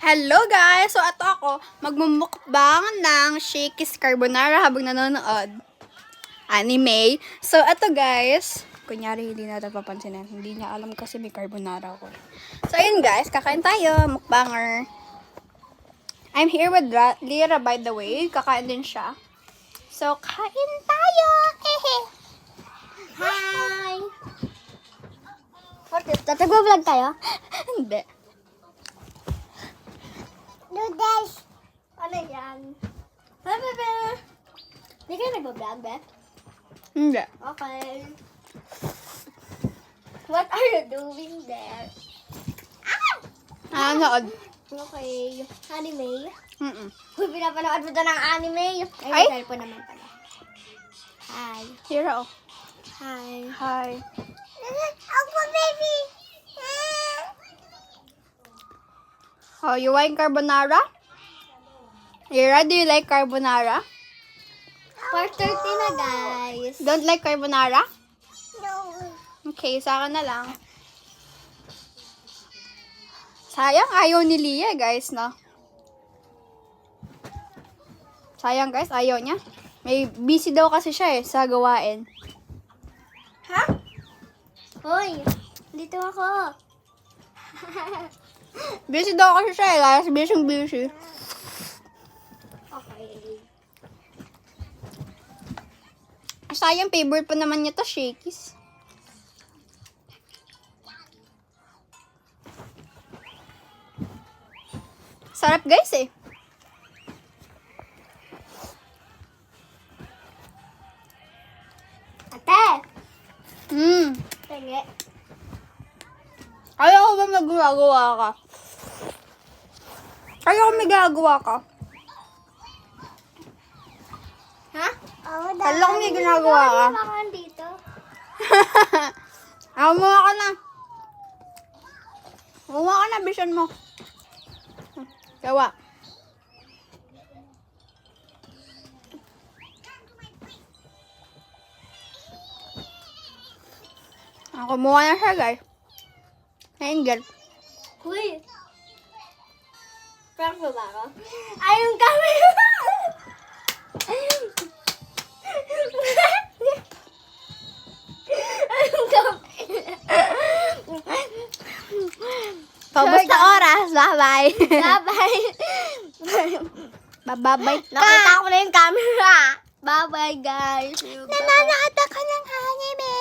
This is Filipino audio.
Hello guys! So ato ako, magmumukbang ng Shakey's Carbonara habang nanonood anime. So ato guys, kunyari hindi natin papansinin, hindi niya alam kasi may carbonara ako. So ayun guys, kakain tayo, mukbanger. I'm here with Lira by the way, kakain din siya. So kain tayo! Hi! Bakit? Tatagwa-vlog tayo? Hindi. Noodles! Ano yan? Bebe! Hindi kayo nagbablog, be? Hindi. Okay. What are you doing there? Nanonood. Okay. Anime? Mm-mm. Uy, pinapanood mo to ng anime? Ay? Ay, cellphone naman pala. Hi. Hira oh. Hi. Hi. Ako, baby! Oh, you like carbonara? Lira, do you like carbonara? Part 30 na, guys. Don't like carbonara? No. Okay, sa akin na lang. Sayang, ayaw ni Lia, guys, no? Sayang, guys, ayaw niya. May busy daw kasi siya, sa gawain. Ha? Hoy, dito ako. Busy daw kasi siya, guys. Busy. Okay. Sayang, favorite pa naman niya to, Shakey's. Sarap, guys, eh. Ate! Sige. Ayaw ko ba magagawa ka? Ayaw ko magagawa ka. Ha? Oo, Kala ko may ginagawa ka. Makakan dito. Umuha ka na. Umuha ka na, bisan mo. Gawa. Kumuha na siya, guys. Angel. Huy! Prank mo ba ako? Ay, yung camera! Ay, yung camera! Paubos na oras. Bye-bye. Bye-bye! Bye-bye ka. Nakita ko na yung camera! Bye-bye, guys! Nanonood ako ng anime.